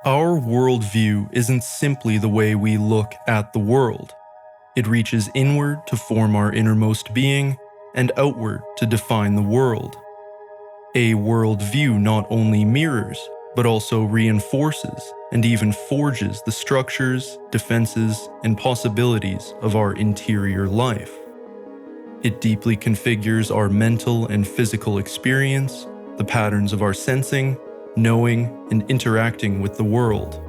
Our worldview isn't simply the way we look at the world. It reaches inward to form our innermost being, and outward to define the world. A worldview not only mirrors, but also reinforces and even forges the structures, defenses, and possibilities of our interior life. It deeply configures our mental and physical experience, the patterns of our sensing, knowing, and interacting with the world.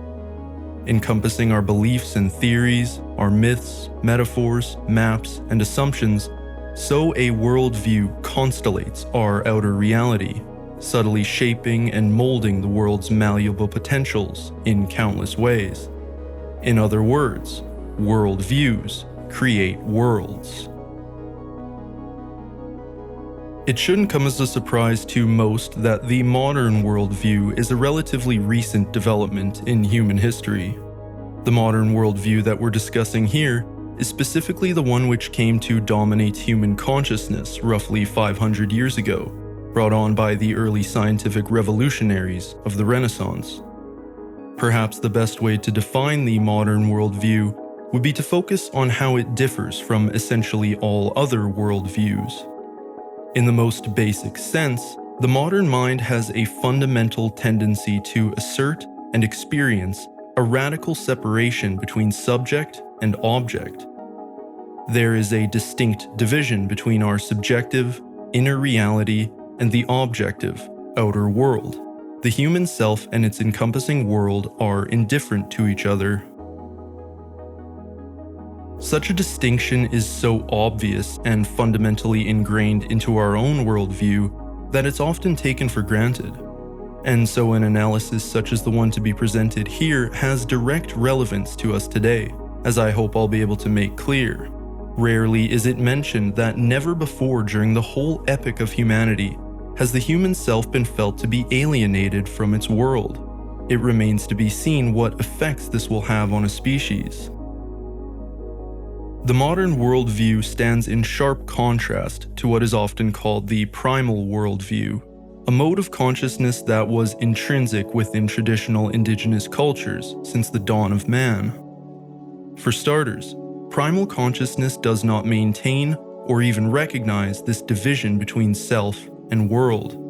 Encompassing our beliefs and theories, our myths, metaphors, maps, and assumptions, so a worldview constellates our outer reality, subtly shaping and molding the world's malleable potentials in countless ways. In other words, worldviews create worlds. It shouldn't come as a surprise to most that the modern worldview is a relatively recent development in human history. The modern worldview that we're discussing here is specifically the one which came to dominate human consciousness roughly 500 years ago, brought on by the early scientific revolutionaries of the Renaissance. Perhaps the best way to define the modern worldview would be to focus on how it differs from essentially all other worldviews. In the most basic sense, the modern mind has a fundamental tendency to assert and experience a radical separation between subject and object. There is a distinct division between our subjective, inner reality, and the objective, outer world. The human self and its encompassing world are indifferent to each other. Such a distinction is so obvious and fundamentally ingrained into our own worldview that it's often taken for granted. And so an analysis such as the one to be presented here has direct relevance to us today, as I hope I'll be able to make clear. Rarely is it mentioned that never before during the whole epoch of humanity has the human self been felt to be alienated from its world. It remains to be seen what effects this will have on a species. The modern worldview stands in sharp contrast to what is often called the Primal Worldview, a mode of consciousness that was intrinsic within traditional indigenous cultures since the dawn of man. For starters, primal consciousness does not maintain or even recognize this division between self and world.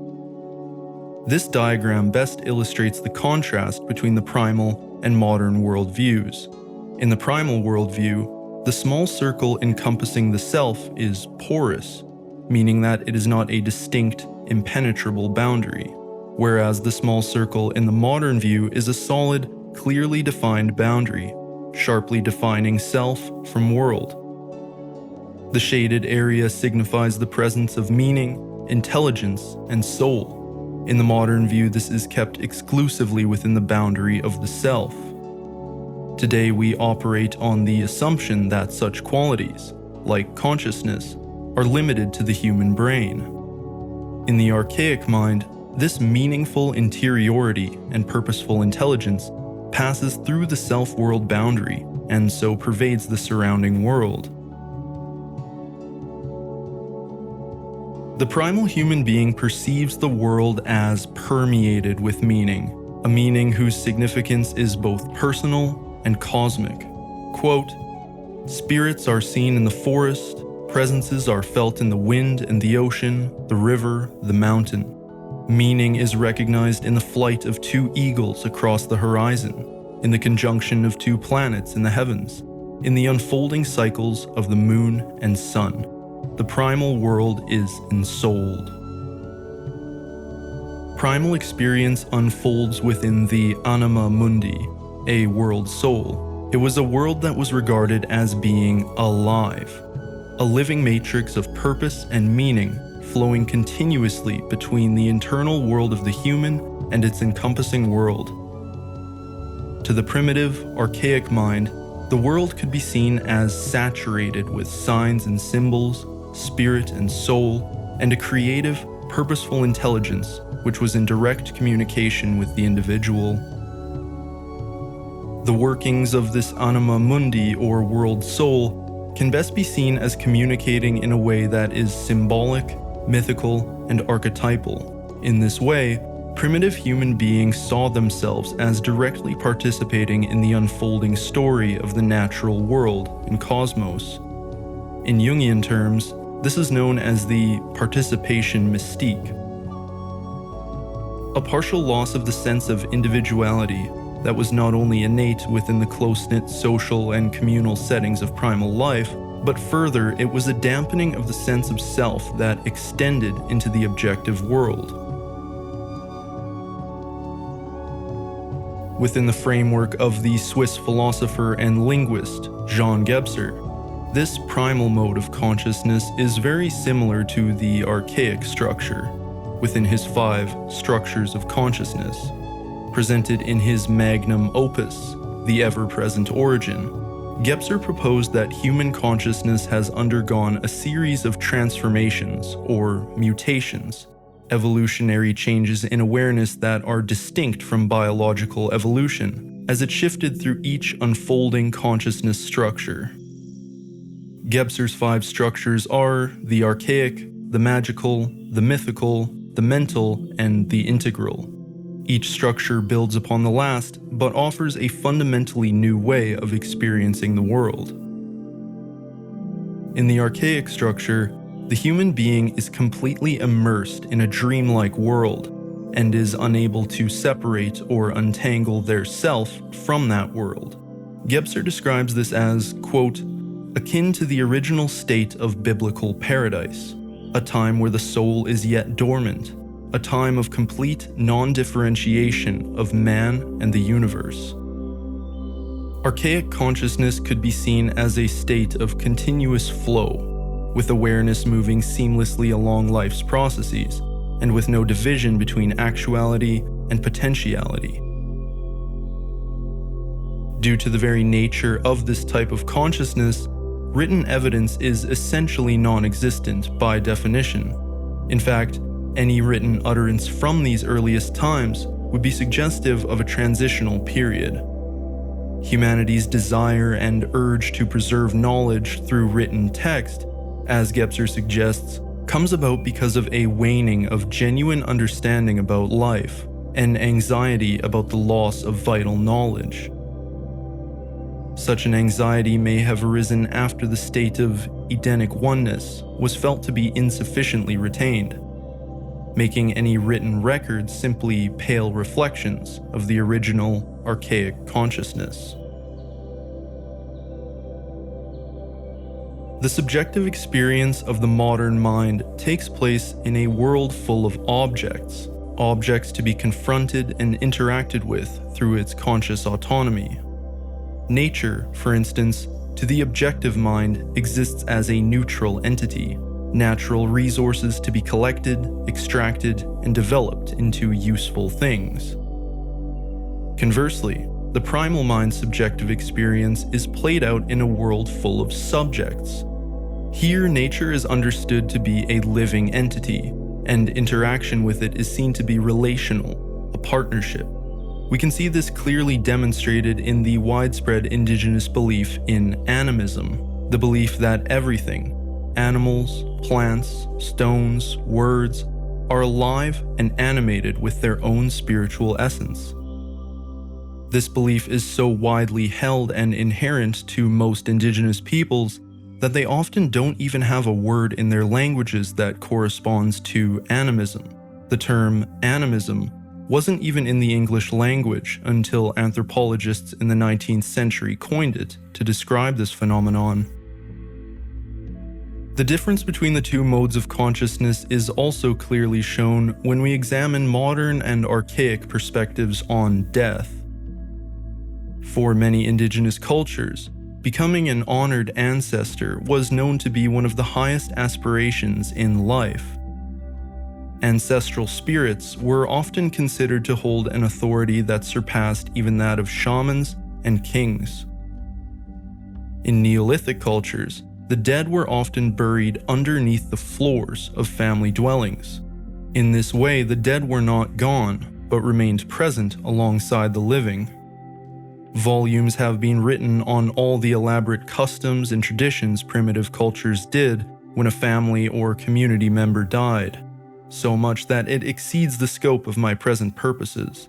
This diagram best illustrates the contrast between the primal and modern worldviews. In the primal worldview, the small circle encompassing the self is porous, meaning that it is not a distinct, impenetrable boundary, whereas the small circle in the modern view is a solid, clearly defined boundary, sharply defining self from world. The shaded area signifies the presence of meaning, intelligence, and soul. In the modern view, this is kept exclusively within the boundary of the self. Today we operate on the assumption that such qualities, like consciousness, are limited to the human brain. In the archaic mind, this meaningful interiority and purposeful intelligence passes through the self-world boundary and so pervades the surrounding world. The primal human being perceives the world as permeated with meaning, a meaning whose significance is both personal and cosmic. Quote, "Spirits are seen in the forest, presences are felt in the wind and the ocean, the river, the mountain. Meaning is recognized in the flight of two eagles across the horizon, in the conjunction of two planets in the heavens, in the unfolding cycles of the moon and sun. The primal world is ensouled." Primal experience unfolds within the Anima Mundi, a world soul. It was a world that was regarded as being alive, a living matrix of purpose and meaning flowing continuously between the internal world of the human and its encompassing world. To the primitive, archaic mind, the world could be seen as saturated with signs and symbols, spirit and soul, and a creative, purposeful intelligence which was in direct communication with the individual. The workings of this Anima Mundi, or world soul, can best be seen as communicating in a way that is symbolic, mythical, and archetypal. In this way, primitive human beings saw themselves as directly participating in the unfolding story of the natural world and cosmos. In Jungian terms, this is known as the participation mystique. A partial loss of the sense of individuality that was not only innate within the close-knit social and communal settings of primal life, but further, it was a dampening of the sense of self that extended into the objective world. Within the framework of the Swiss philosopher and linguist Jean Gebser, this primal mode of consciousness is very similar to the archaic structure within his 5 structures of consciousness, presented in his magnum opus, The Ever-Present Origin. Gebser proposed that human consciousness has undergone a series of transformations, or mutations, evolutionary changes in awareness that are distinct from biological evolution, as it shifted through each unfolding consciousness structure. Gebser's 5 structures are the archaic, the magical, the mythical, the mental, and the integral. Each structure builds upon the last, but offers a fundamentally new way of experiencing the world. In the archaic structure, the human being is completely immersed in a dreamlike world and is unable to separate or untangle their self from that world. Gebser describes this as, quote, akin to the original state of biblical paradise, a time where the soul is yet dormant, a time of complete non-differentiation of man and the universe. Archaic consciousness could be seen as a state of continuous flow, with awareness moving seamlessly along life's processes, and with no division between actuality and potentiality. Due to the very nature of this type of consciousness, written evidence is essentially non-existent by definition. In fact, any written utterance from these earliest times would be suggestive of a transitional period. Humanity's desire and urge to preserve knowledge through written text, as Gebser suggests, comes about because of a waning of genuine understanding about life and anxiety about the loss of vital knowledge. Such an anxiety may have arisen after the state of Edenic oneness was felt to be insufficiently retained, making any written records simply pale reflections of the original archaic consciousness. The subjective experience of the modern mind takes place in a world full of objects to be confronted and interacted with through its conscious autonomy. Nature, for instance, to the objective mind exists as a neutral entity, natural resources to be collected, extracted, and developed into useful things. Conversely, the primal mind's subjective experience is played out in a world full of subjects. Here, nature is understood to be a living entity, and interaction with it is seen to be relational, a partnership. We can see this clearly demonstrated in the widespread indigenous belief in animism, the belief that everything, animals, plants, stones, words, are alive and animated with their own spiritual essence. This belief is so widely held and inherent to most indigenous peoples that they often don't even have a word in their languages that corresponds to animism. The term animism wasn't even in the English language until anthropologists in the 19th century coined it to describe this phenomenon. The difference between the two modes of consciousness is also clearly shown when we examine modern and archaic perspectives on death. For many indigenous cultures, becoming an honored ancestor was known to be one of the highest aspirations in life. Ancestral spirits were often considered to hold an authority that surpassed even that of shamans and kings. In Neolithic cultures, the dead were often buried underneath the floors of family dwellings. In this way, the dead were not gone, but remained present alongside the living. Volumes have been written on all the elaborate customs and traditions primitive cultures did when a family or community member died. so much that it exceeds the scope of my present purposes.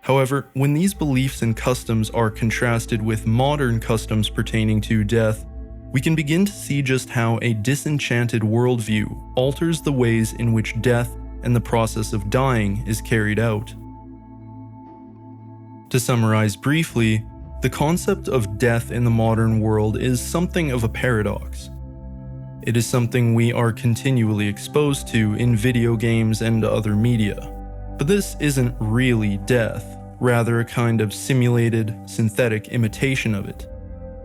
However, when these beliefs and customs are contrasted with modern customs pertaining to death, we can begin to see just how a disenchanted worldview alters the ways in which death and the process of dying is carried out. To summarize briefly, the concept of death in the modern world is something of a paradox. It is something we are continually exposed to in video games and other media. But this isn't really death, rather a kind of simulated, synthetic imitation of it.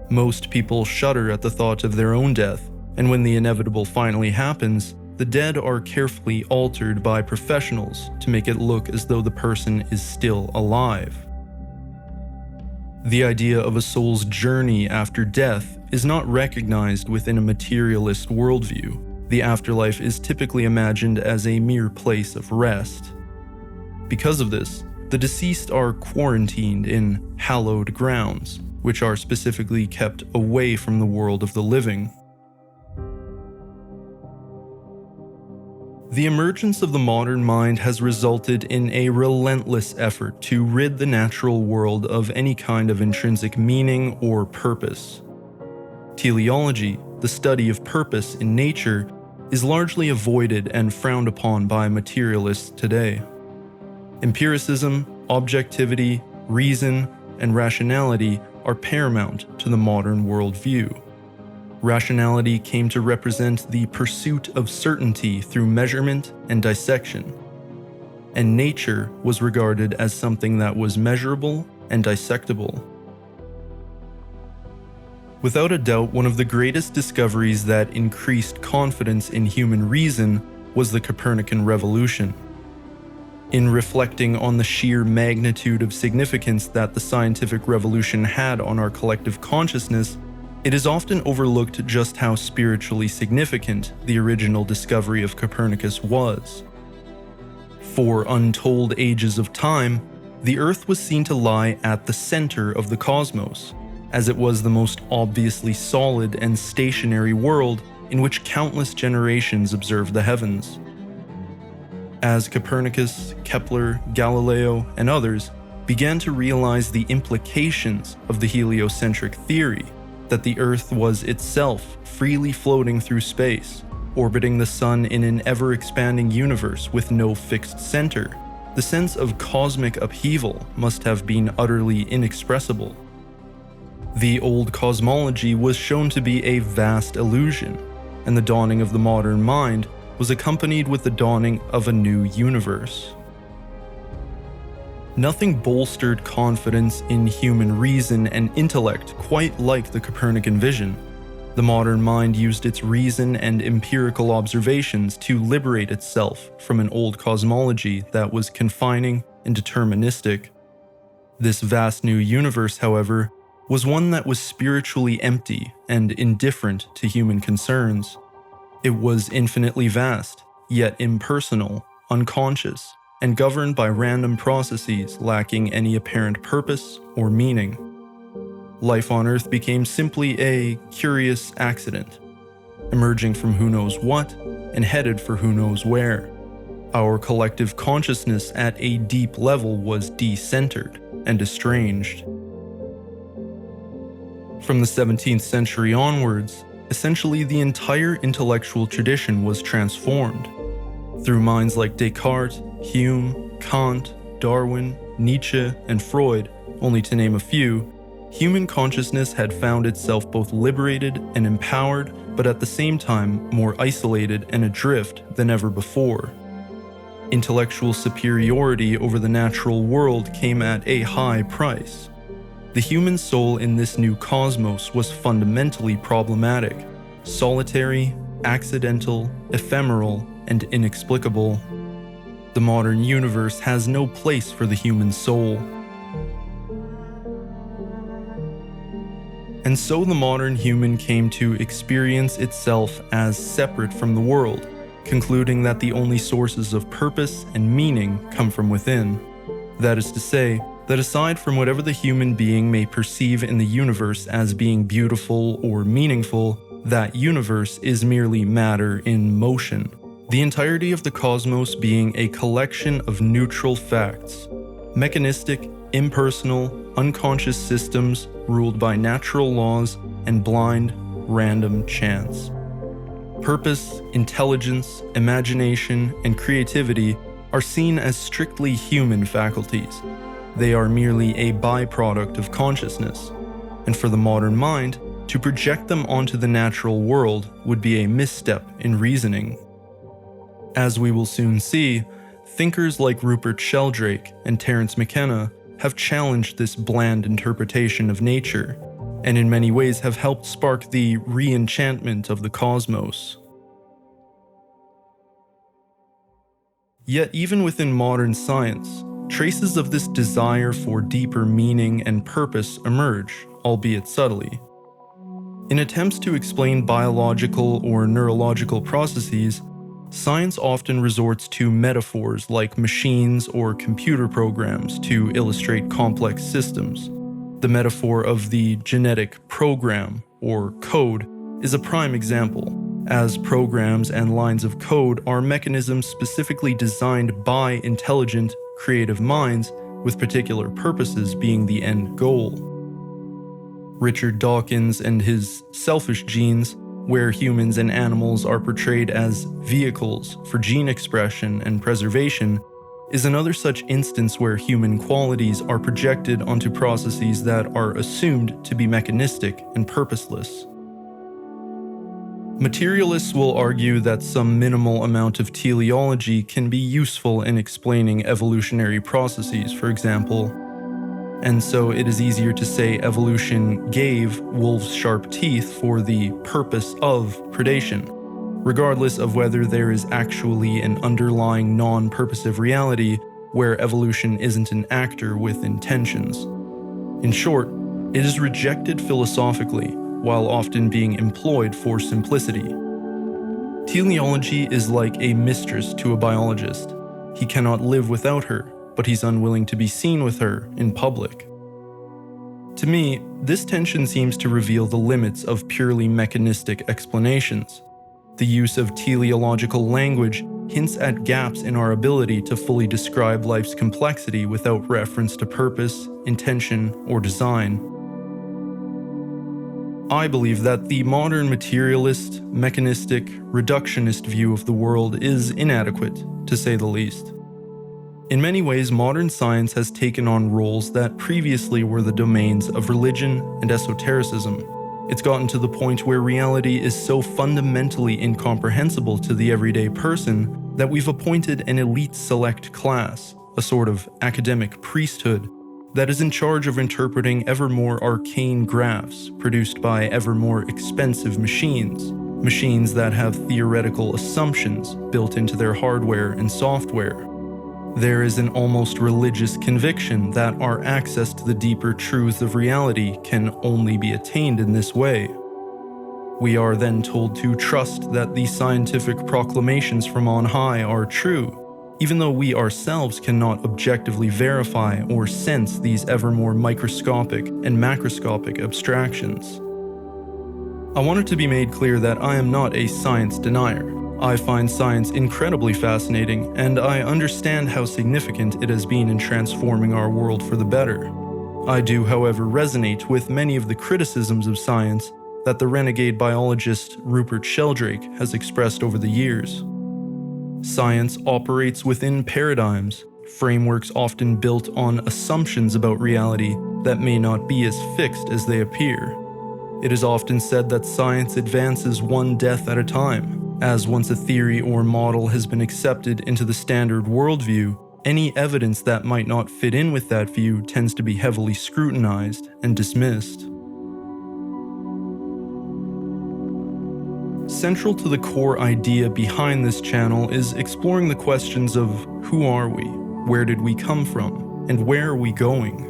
Most people shudder at the thought of their own death, and when the inevitable finally happens, the dead are carefully altered by professionals to make it look as though the person is still alive. The idea of a soul's journey after death is not recognized within a materialist worldview. The afterlife is typically imagined as a mere place of rest. Because of this, the deceased are quarantined in hallowed grounds, which are specifically kept away from the world of the living. The emergence of the modern mind has resulted in a relentless effort to rid the natural world of any kind of intrinsic meaning or purpose. Teleology, the study of purpose in nature, is largely avoided and frowned upon by materialists today. Empiricism, objectivity, reason, and rationality are paramount to the modern worldview. Rationality came to represent the pursuit of certainty through measurement and dissection, and nature was regarded as something that was measurable and dissectable. Without a doubt, one of the greatest discoveries that increased confidence in human reason was the Copernican revolution. In reflecting on the sheer magnitude of significance that the scientific revolution had on our collective consciousness, it is often overlooked just how spiritually significant the original discovery of Copernicus was. For untold ages of time, the Earth was seen to lie at the center of the cosmos, as it was the most obviously solid and stationary world in which countless generations observed the heavens. As Copernicus, Kepler, Galileo, and others began to realize the implications of the heliocentric theory, that the Earth was itself freely floating through space, orbiting the Sun in an ever-expanding universe with no fixed center, the sense of cosmic upheaval must have been utterly inexpressible. The old cosmology was shown to be a vast illusion, and the dawning of the modern mind was accompanied with the dawning of a new universe. Nothing bolstered confidence in human reason and intellect quite like the Copernican vision. The modern mind used its reason and empirical observations to liberate itself from an old cosmology that was confining and deterministic. This vast new universe, however, was one that was spiritually empty and indifferent to human concerns. It was infinitely vast, yet impersonal, unconscious, and governed by random processes lacking any apparent purpose or meaning. Life on Earth became simply a curious accident, emerging from who knows what and headed for who knows where. Our collective consciousness at a deep level was decentered and estranged. From the 17th century onwards, essentially the entire intellectual tradition was transformed. Through minds like Descartes, Hume, Kant, Darwin, Nietzsche, and Freud, only to name a few, human consciousness had found itself both liberated and empowered, but at the same time more isolated and adrift than ever before. Intellectual superiority over the natural world came at a high price. The human soul in this new cosmos was fundamentally problematic, solitary, accidental, ephemeral, and inexplicable. The modern universe has no place for the human soul. And so the modern human came to experience itself as separate from the world, concluding that the only sources of purpose and meaning come from within. That is to say, that aside from whatever the human being may perceive in the universe as being beautiful or meaningful, that universe is merely matter in motion, the entirety of the cosmos being a collection of neutral facts, mechanistic, impersonal, unconscious systems ruled by natural laws and blind, random chance. Purpose, intelligence, imagination, and creativity are seen as strictly human faculties. They are merely a byproduct of consciousness, and for the modern mind, to project them onto the natural world would be a misstep in reasoning. As we will soon see, thinkers like Rupert Sheldrake and Terence McKenna have challenged this bland interpretation of nature, and in many ways have helped spark the re-enchantment of the cosmos. Yet even within modern science, traces of this desire for deeper meaning and purpose emerge, albeit subtly. In attempts to explain biological or neurological processes, science often resorts to metaphors like machines or computer programs to illustrate complex systems. The metaphor of the genetic program, or code, is a prime example, as programs and lines of code are mechanisms specifically designed by intelligent, creative minds, with particular purposes being the end goal. Richard Dawkins and his Selfish Genes, where humans and animals are portrayed as vehicles for gene expression and preservation, is another such instance where human qualities are projected onto processes that are assumed to be mechanistic and purposeless. Materialists will argue that some minimal amount of teleology can be useful in explaining evolutionary processes, for example, and so it is easier to say evolution gave wolves sharp teeth for the purpose of predation, regardless of whether there is actually an underlying non-purposive reality where evolution isn't an actor with intentions. In short, it is rejected philosophically, while often being employed for simplicity. Teleology is like a mistress to a biologist. He cannot live without her, but he's unwilling to be seen with her in public. To me, this tension seems to reveal the limits of purely mechanistic explanations. The use of teleological language hints at gaps in our ability to fully describe life's complexity without reference to purpose, intention, or design. I believe that the modern materialist, mechanistic, reductionist view of the world is inadequate, to say the least. In many ways, modern science has taken on roles that previously were the domains of religion and esotericism. It's gotten to the point where reality is so fundamentally incomprehensible to the everyday person that we've appointed an elite select class, a sort of academic priesthood, that is in charge of interpreting ever more arcane graphs produced by ever more expensive machines that have theoretical assumptions built into their hardware and software. There is an almost religious conviction that our access to the deeper truths of reality can only be attained in this way. We are then told to trust that the scientific proclamations from on high are true, even though we ourselves cannot objectively verify or sense these ever more microscopic and macroscopic abstractions. I want it to be made clear that I am not a science denier. I find science incredibly fascinating, and I understand how significant it has been in transforming our world for the better. I do, however, resonate with many of the criticisms of science that the renegade biologist Rupert Sheldrake has expressed over the years. Science operates within paradigms, frameworks often built on assumptions about reality that may not be as fixed as they appear. It is often said that science advances one death at a time, as once a theory or model has been accepted into the standard worldview, any evidence that might not fit in with that view tends to be heavily scrutinized and dismissed. Central to the core idea behind this channel is exploring the questions of who are we, where did we come from, and where are we going?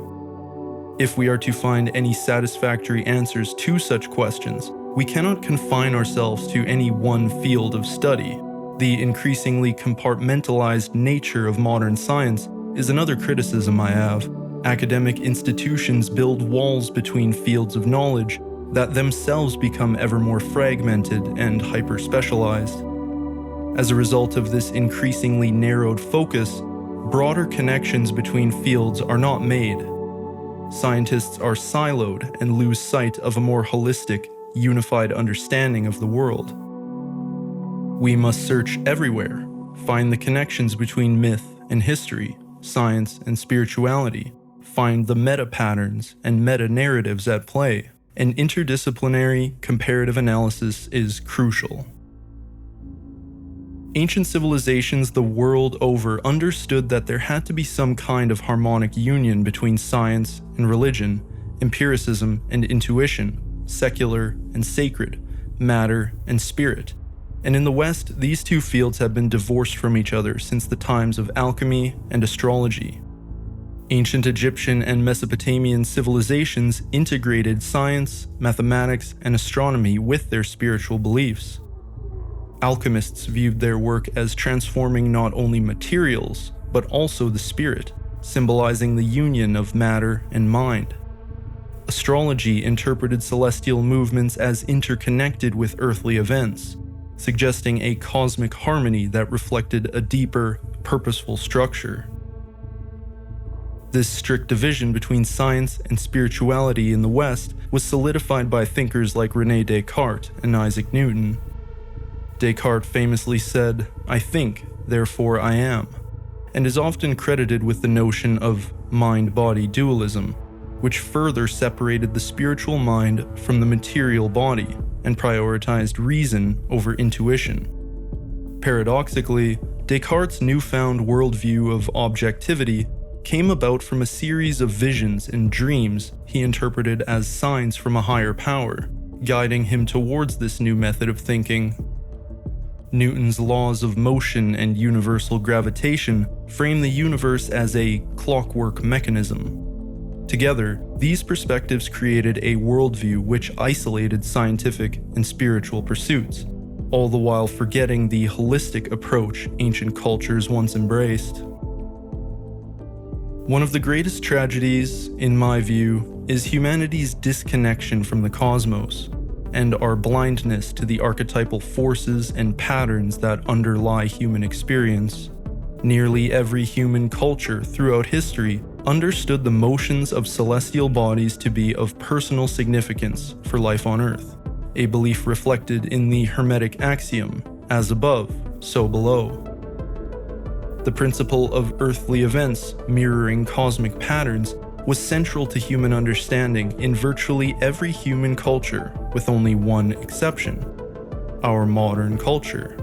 If we are to find any satisfactory answers to such questions, we cannot confine ourselves to any one field of study. The increasingly compartmentalized nature of modern science is another criticism I have. Academic institutions build walls between fields of knowledge that themselves become ever more fragmented and hyper-specialized. As a result of this increasingly narrowed focus, broader connections between fields are not made. Scientists are siloed and lose sight of a more holistic, unified understanding of the world. We must search everywhere, find the connections between myth and history, science and spirituality, find the meta-patterns and meta-narratives at play, and interdisciplinary comparative analysis is crucial. Ancient civilizations the world over understood that there had to be some kind of harmonic union between science and religion, empiricism and intuition, secular and sacred, matter and spirit. And in the West, these two fields have been divorced from each other since the times of alchemy and astrology. Ancient Egyptian and Mesopotamian civilizations integrated science, mathematics, and astronomy with their spiritual beliefs. Alchemists viewed their work as transforming not only materials, but also the spirit, symbolizing the union of matter and mind. Astrology interpreted celestial movements as interconnected with earthly events, suggesting a cosmic harmony that reflected a deeper, purposeful structure. This strict division between science and spirituality in the West was solidified by thinkers like René Descartes and Isaac Newton. Descartes famously said, "I think, therefore I am," and is often credited with the notion of mind-body dualism, which further separated the spiritual mind from the material body and prioritized reason over intuition. Paradoxically, Descartes' newfound worldview of objectivity came about from a series of visions and dreams he interpreted as signs from a higher power, guiding him towards this new method of thinking. Newton's laws of motion and universal gravitation frame the universe as a clockwork mechanism. Together, these perspectives created a worldview which isolated scientific and spiritual pursuits, all the while forgetting the holistic approach ancient cultures once embraced. One of the greatest tragedies, in my view, is humanity's disconnection from the cosmos, and our blindness to the archetypal forces and patterns that underlie human experience. Nearly every human culture throughout history understood the motions of celestial bodies to be of personal significance for life on Earth, a belief reflected in the Hermetic axiom, as above, so below. The principle of earthly events mirroring cosmic patterns was central to human understanding in virtually every human culture, with only one exception: our modern culture.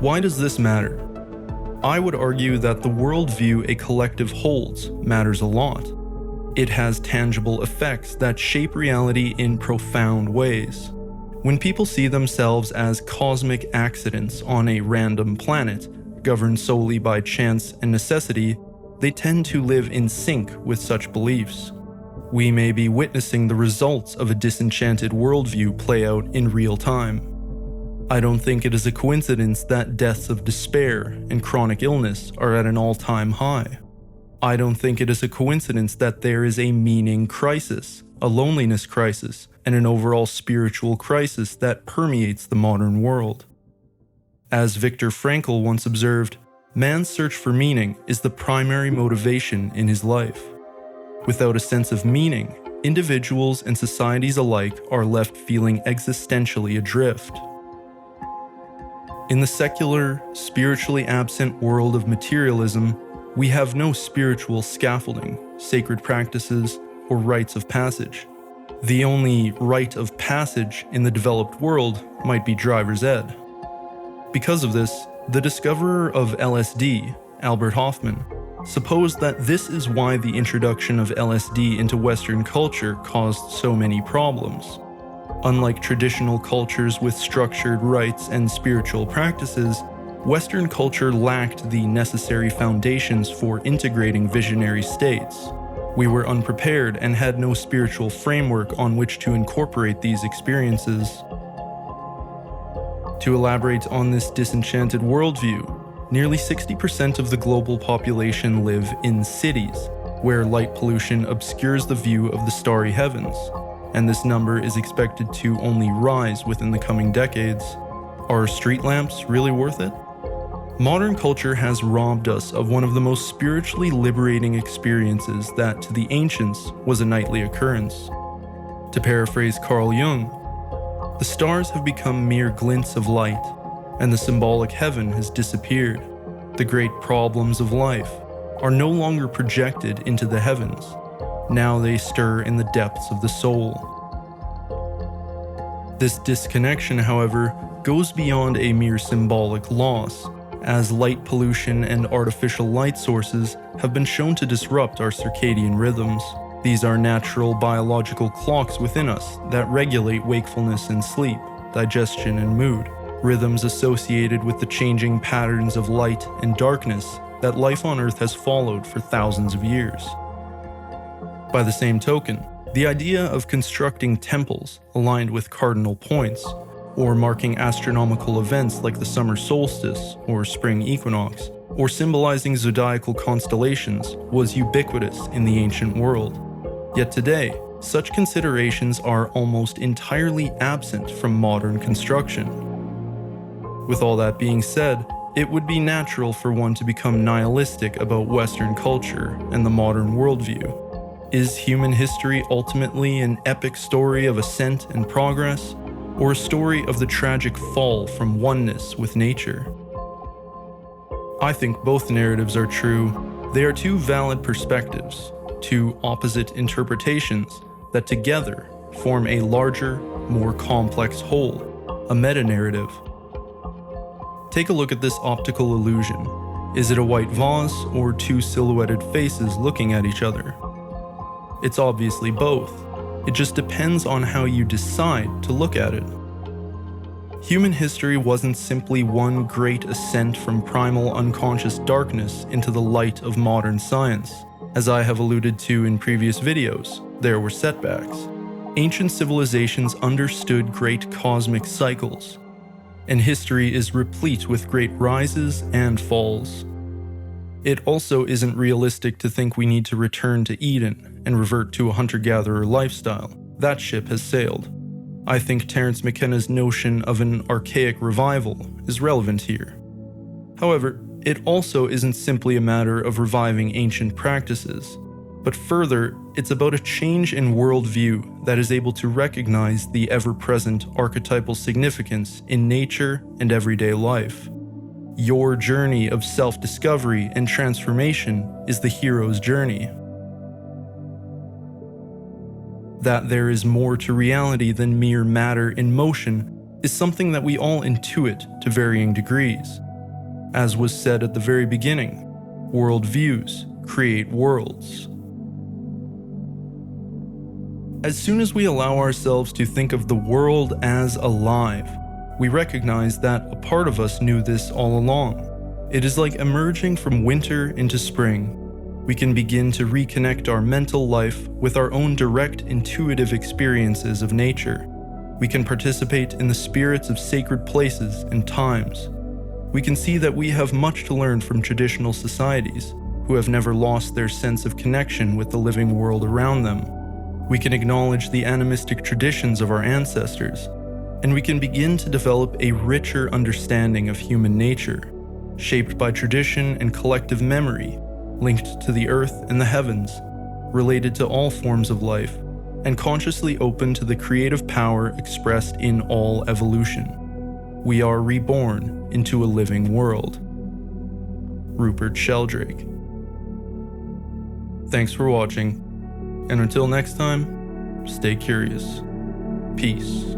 Why does this matter? I would argue that the worldview a collective holds matters a lot. It has tangible effects that shape reality in profound ways. When people see themselves as cosmic accidents on a random planet, governed solely by chance and necessity, they tend to live in sync with such beliefs. We may be witnessing the results of a disenchanted worldview play out in real time. I don't think it is a coincidence that deaths of despair and chronic illness are at an all-time high. I don't think it is a coincidence that there is a meaning crisis, a loneliness crisis, and an overall spiritual crisis that permeates the modern world. As Viktor Frankl once observed, man's search for meaning is the primary motivation in his life. Without a sense of meaning, individuals and societies alike are left feeling existentially adrift. In the secular, spiritually absent world of materialism, we have no spiritual scaffolding, sacred practices, or rites of passage. The only rite of passage in the developed world might be driver's ed. Because of this, the discoverer of LSD, Albert Hofmann, supposed that this is why the introduction of LSD into Western culture caused so many problems. Unlike traditional cultures with structured rites and spiritual practices, Western culture lacked the necessary foundations for integrating visionary states. We were unprepared and had no spiritual framework on which to incorporate these experiences. To elaborate on this disenchanted worldview, nearly 60% of the global population live in cities, where light pollution obscures the view of the starry heavens, and this number is expected to only rise within the coming decades. Are street lamps really worth it? Modern culture has robbed us of one of the most spiritually liberating experiences that, to the ancients, was a nightly occurrence. To paraphrase Carl Jung, the stars have become mere glints of light, and the symbolic heaven has disappeared. The great problems of life are no longer projected into the heavens. Now they stir in the depths of the soul. This disconnection, however, goes beyond a mere symbolic loss, as light pollution and artificial light sources have been shown to disrupt our circadian rhythms. These are natural biological clocks within us that regulate wakefulness and sleep, digestion and mood, rhythms associated with the changing patterns of light and darkness that life on Earth has followed for thousands of years. By the same token, the idea of constructing temples aligned with cardinal points, or marking astronomical events like the summer solstice or spring equinox, or symbolizing zodiacal constellations was ubiquitous in the ancient world. Yet today, such considerations are almost entirely absent from modern construction. With all that being said, it would be natural for one to become nihilistic about Western culture and the modern worldview. Is human history ultimately an epic story of ascent and progress, or a story of the tragic fall from oneness with nature? I think both narratives are true. They are two valid perspectives, two opposite interpretations that together form a larger, more complex whole, a metanarrative. Take a look at this optical illusion. Is it a white vase or two silhouetted faces looking at each other? It's obviously both. It just depends on how you decide to look at it. Human history wasn't simply one great ascent from primal unconscious darkness into the light of modern science. As I have alluded to in previous videos, there were setbacks. Ancient civilizations understood great cosmic cycles, and history is replete with great rises and falls. It also isn't realistic to think we need to return to Eden and revert to a hunter-gatherer lifestyle. That ship has sailed. I think Terence McKenna's notion of an archaic revival is relevant here. However, it also isn't simply a matter of reviving ancient practices, but further, it's about a change in worldview that is able to recognize the ever-present archetypal significance in nature and everyday life. Your journey of self-discovery and transformation is the hero's journey. That there is more to reality than mere matter in motion is something that we all intuit to varying degrees. As was said at the very beginning, worldviews create worlds. As soon as we allow ourselves to think of the world as alive, we recognize that a part of us knew this all along. It is like emerging from winter into spring. We can begin to reconnect our mental life with our own direct intuitive experiences of nature. We can participate in the spirits of sacred places and times. We can see that we have much to learn from traditional societies who have never lost their sense of connection with the living world around them. We can acknowledge the animistic traditions of our ancestors, and we can begin to develop a richer understanding of human nature, shaped by tradition and collective memory, linked to the earth and the heavens, related to all forms of life, and consciously open to the creative power expressed in all evolution. We are reborn into a living world. Rupert Sheldrake. Thanks for watching, and until next time, stay curious. Peace.